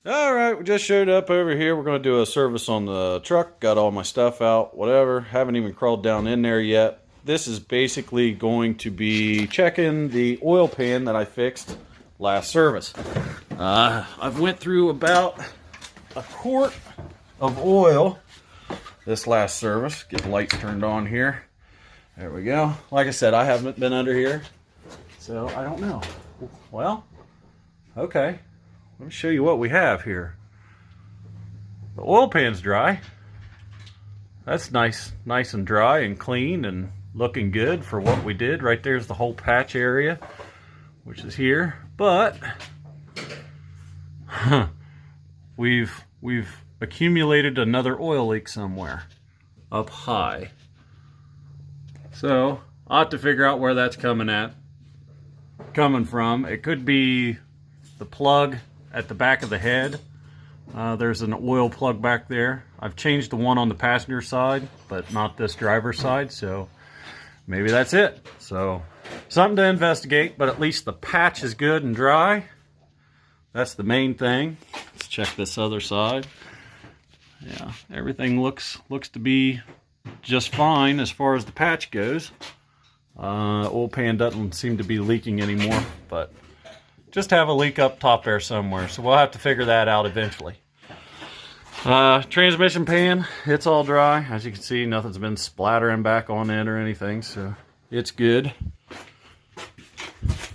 All right, we just showed up over here. We're going to do a service on the truck. Got all my stuff out, whatever. Haven't even crawled down in there yet. This is basically going to be checking the oil pan that I fixed last service. I've went through about a quart of oil this last service. Get the lights turned on here. There we go. Like I said, I haven't been under here, so I don't know. Well, okay. Let me show you what we have here. The oil pan's dry. That's nice and dry and clean and looking good for what we did. Right there's the whole patch area, which is here. But we've accumulated another oil leak somewhere up high. So I'll have to figure out where that's coming from. It could be the plug at the back of the head. There's an oil plug back there. I've changed the one on the passenger side, but not this driver's side, so maybe that's it. So something to investigate, but at least the patch is good and dry. That's the main thing. Let's check this other side. Yeah, everything looks to be just fine as far as the patch goes. Oil pan doesn't seem to be leaking anymore, but just have a leak up top there somewhere, so we'll have to figure that out eventually. Transmission pan, it's all dry. As you can see, nothing's been splattering back on it or anything, so it's good.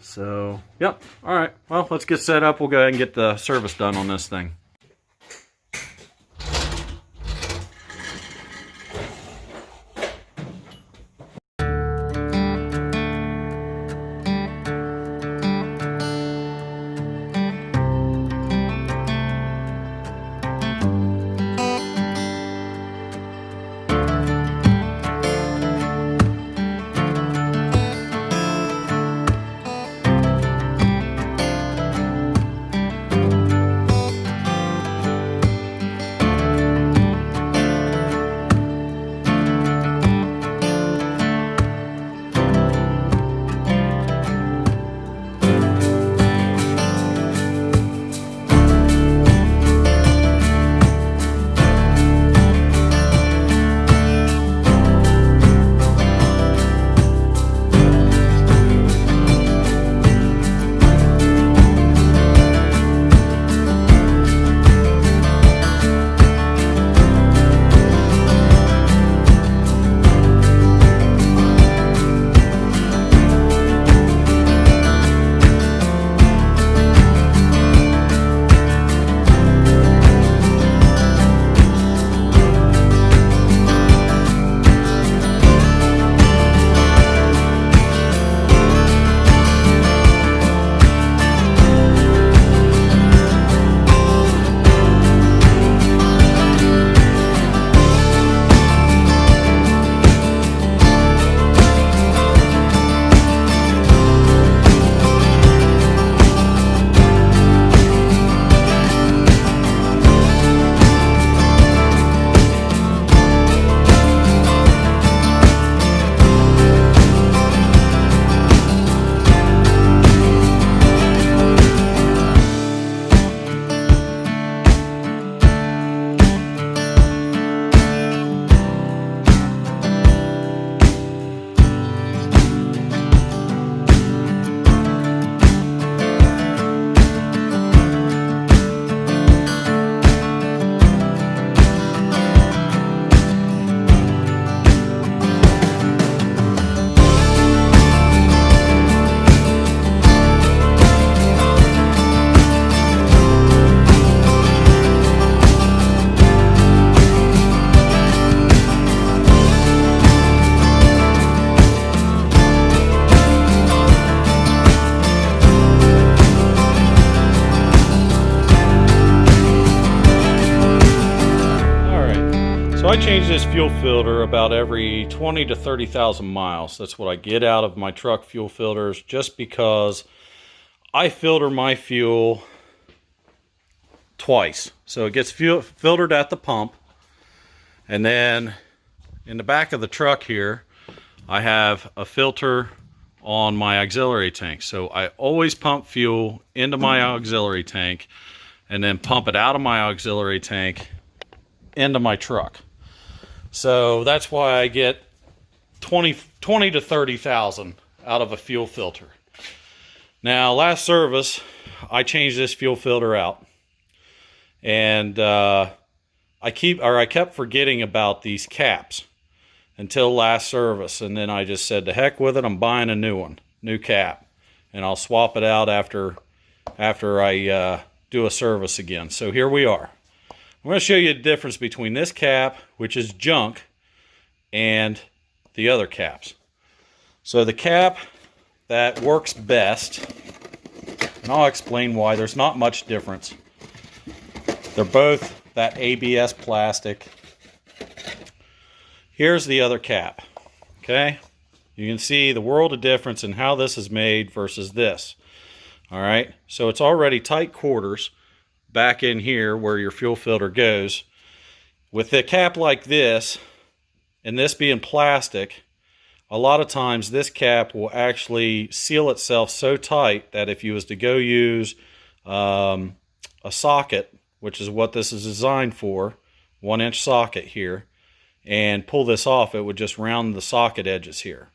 So, yep, all right. Well, let's get set up. We'll go ahead and get the service done on this thing. So I change this fuel filter about every 20 to 30,000 miles. That's what I get out of my truck fuel filters, just because I filter my fuel twice. So it gets filtered at the pump, and then in the back of the truck here, I have a filter on my auxiliary tank. So I always pump fuel into my auxiliary tank and then pump it out of my auxiliary tank into my truck. So that's why I get 20 to 30,000 out of a fuel filter. Now, last service, I changed this fuel filter out, and I kept forgetting about these caps until last service, and then I just said, to heck with it, I'm buying a new one, new cap, and I'll swap it out after I do a service again. So here we are. I'm going to show you the difference between this cap, which is junk, and the other caps. So the cap that works best, and I'll explain why, there's not much difference. They're both that ABS plastic. Here's the other cap, okay? You can see the world of difference in how this is made versus this. All right, so it's already tight quarters back in here where your fuel filter goes. With a cap like this, and this being plastic, a lot of times this cap will actually seal itself so tight that if you was to go use a socket, which is what this is designed for, 1-inch socket here, and pull this off, it would just round the socket edges here.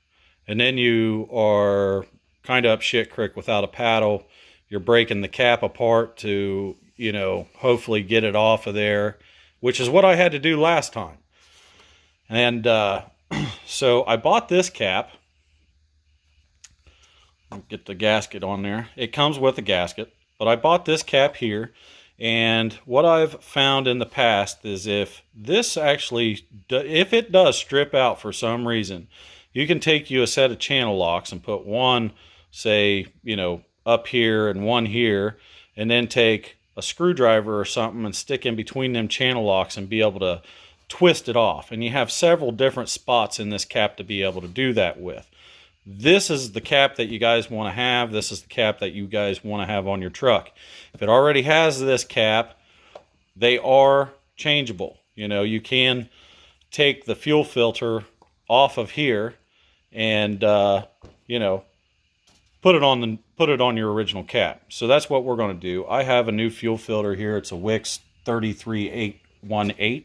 And then you are kind of up shit creek without a paddle. You're breaking the cap apart to, you know, hopefully get it off of there, which is what I had to do last time. And so I bought this cap. Get the gasket on there. It comes with a gasket, but I bought this cap here. And what I've found in the past is if this actually, if it does strip out for some reason, you can take you a set of channel locks and put one, say, you know, up here and one here, and then take a screwdriver or something and stick in between them channel locks and be able to twist it off. And you have several different spots in this cap to be able to do that with. This is the cap that you guys want to have. This is the cap that you guys want to have on your truck. If it already has this cap, they are changeable. You know, you can take the fuel filter off of here and you know, put it on your original cap. So that's what we're going to do. I have a new fuel filter here. It's a Wix 33818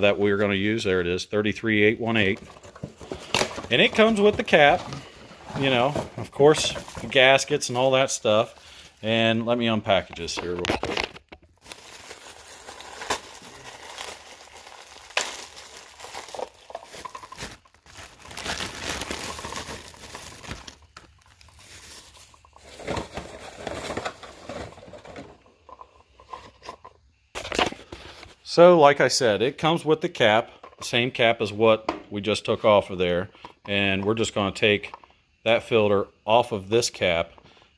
that we're going to use. There it is, 33818. And it comes with the cap, you know, of course, the gaskets and all that stuff. And let me unpackage this here real quick. So, like I said, it comes with the cap, same cap as what we just took off of there. And we're just going to take that filter off of this cap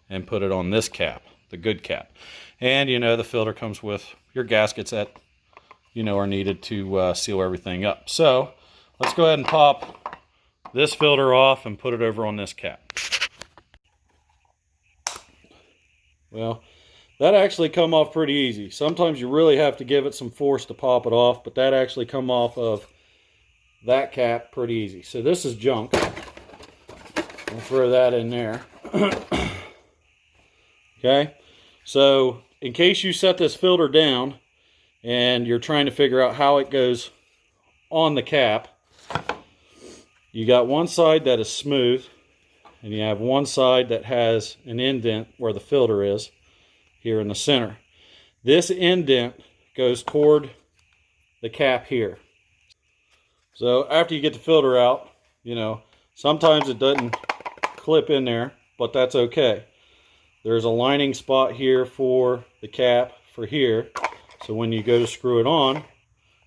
and put it on this cap, the good cap. And, you know, the filter comes with your gaskets that, you know, are needed to seal everything up. So, let's go ahead and pop this filter off and put it over on this cap. Well, that actually come off pretty easy. Sometimes you really have to give it some force to pop it off, but that actually come off of that cap pretty easy. So this is junk. We'll throw that in there. Okay, so in case you set this filter down and you're trying to figure out how it goes on the cap, you got one side that is smooth and you have one side that has an indent where the filter is here in the center. This indent goes toward the cap here. So after you get the filter out, you know, sometimes it doesn't clip in there, but that's okay. There's a lining spot here for the cap for here. So when you go to screw it on,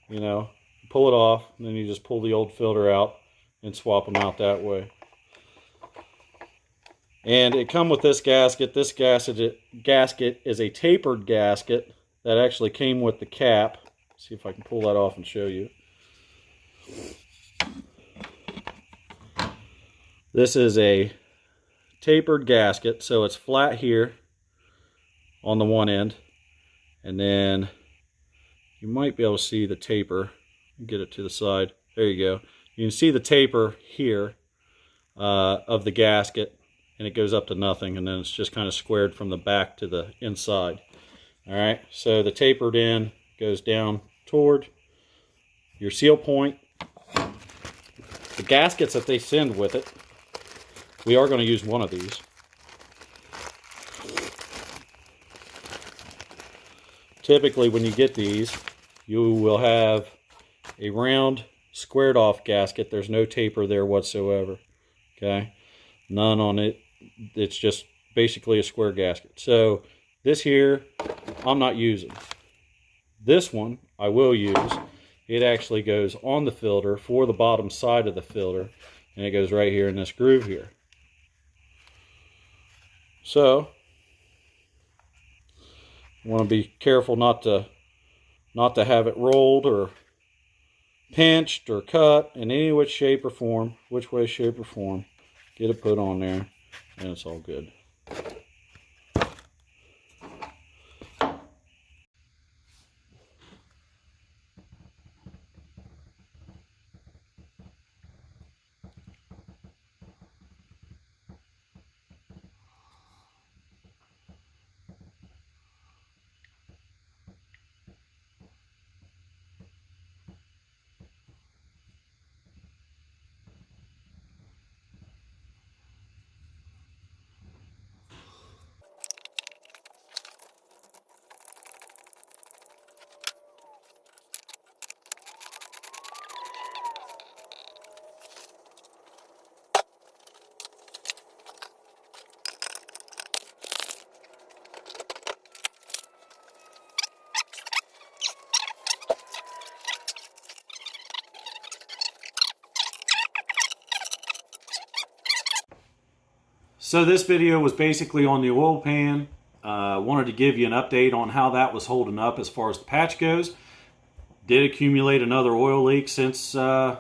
you know, pull it off, and then you just pull the old filter out and swap them out that way. And it comes with this gasket. This gasket is a tapered gasket that actually came with the cap. Let's see if I can pull that off and show you. This is a tapered gasket, so it's flat here on the one end, and then you might be able to see the taper. Get it to the side. There you go. You can see the taper here of the gasket, and it goes up to nothing, and then it's just kind of squared from the back to the inside. All right, so the tapered end goes down toward your seal point. The gaskets that they send with it, we are going to use one of these. Typically when you get these, you will have a round squared off gasket. There's no taper there whatsoever. Okay, none on it. It's just basically a square gasket. So this here I'm not using. This one I will use. It actually goes on the filter for the bottom side of the filter, and it goes right here in this groove here. So you want to be careful not to have it rolled or pinched or cut in any which shape or form. Which way, shape, or form. Get it put on there, and it's all good. So this video was basically on the oil pan. Wanted to give you an update on how that was holding up as far as the patch goes. Did accumulate another oil leak since I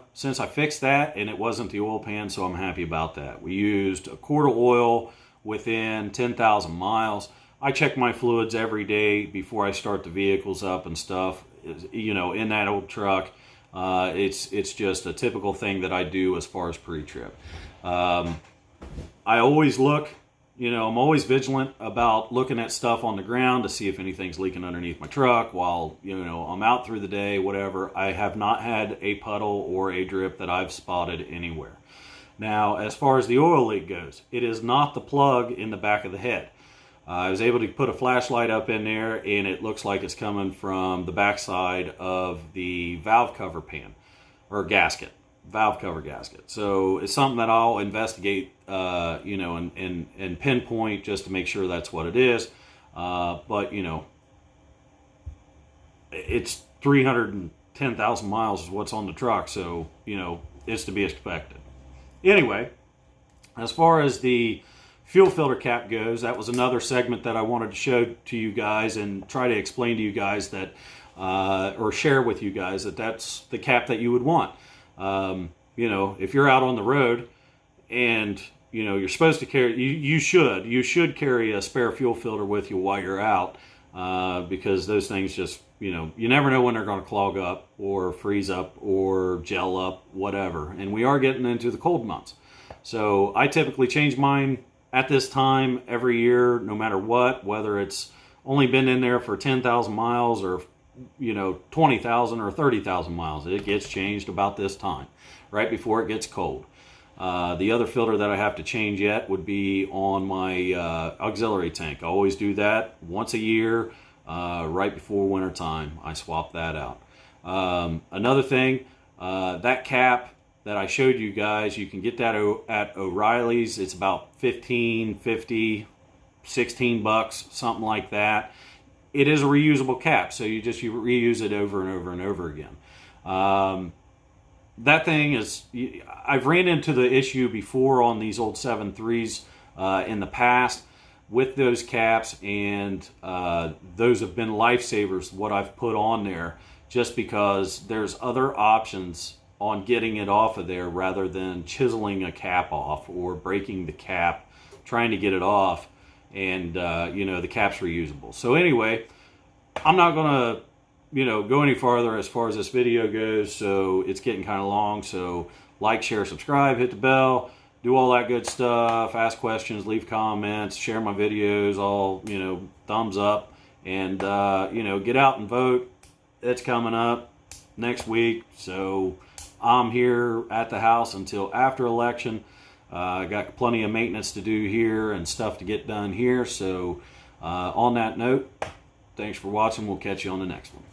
fixed that, and it wasn't the oil pan, so I'm happy about that. We used a quart of oil within 10,000 miles. I check my fluids every day before I start the vehicles up and stuff. You know, in that old truck, it's just a typical thing that I do as far as pre-trip. I always look, you know, I'm always vigilant about looking at stuff on the ground to see if anything's leaking underneath my truck while, you know, I'm out through the day, whatever. I have not had a puddle or a drip that I've spotted anywhere. Now, as far as the oil leak goes, it is not the plug in the back of the head. I was able to put a flashlight up in there, and it looks like it's coming from the backside of the valve cover pan, or gasket. Valve cover gasket. So it's something that I'll investigate, you know, and pinpoint just to make sure that's what it is. But, you know, it's 310,000 miles is what's on the truck, so, you know, it's to be expected. Anyway, as far as the fuel filter cap goes, that was another segment that I wanted to show to you guys and try to explain to you guys that, or share with you guys that that's the cap that you would want. You know, if you're out on the road and, you know, you're supposed to carry, you should carry a spare fuel filter with you while you're out, because those things just, you know, you never know when they're going to clog up or freeze up or gel up, whatever. And we are getting into the cold months. So I typically change mine at this time every year, no matter what, whether it's only been in there for 10,000 miles or, you know, 20,000 or 30,000 miles. It gets changed about this time, right before it gets cold. The other filter that I have to change yet would be on my auxiliary tank. I always do that once a year, right before winter time. I swap that out. Another thing, that cap that I showed you guys, you can get that at O'Reilly's. It's about $15, $50, $16, something like that. It is a reusable cap, so you reuse it over and over and over again. That thing is, I've ran into the issue before on these old 7.3s in the past with those caps, and those have been lifesavers, what I've put on there, just because there's other options on getting it off of there rather than chiseling a cap off or breaking the cap, trying to get it off. And, you know, the cap's reusable. So anyway, I'm not going to, you know, go any farther as far as this video goes. So it's getting kind of long. So like, share, subscribe, hit the bell, do all that good stuff, ask questions, leave comments, share my videos, all, you know, thumbs up. and you know, get out and vote. It's coming up next week, so I'm here at the house until after election. I got plenty of maintenance to do here and stuff to get done here. So on that note, thanks for watching. We'll catch you on the next one.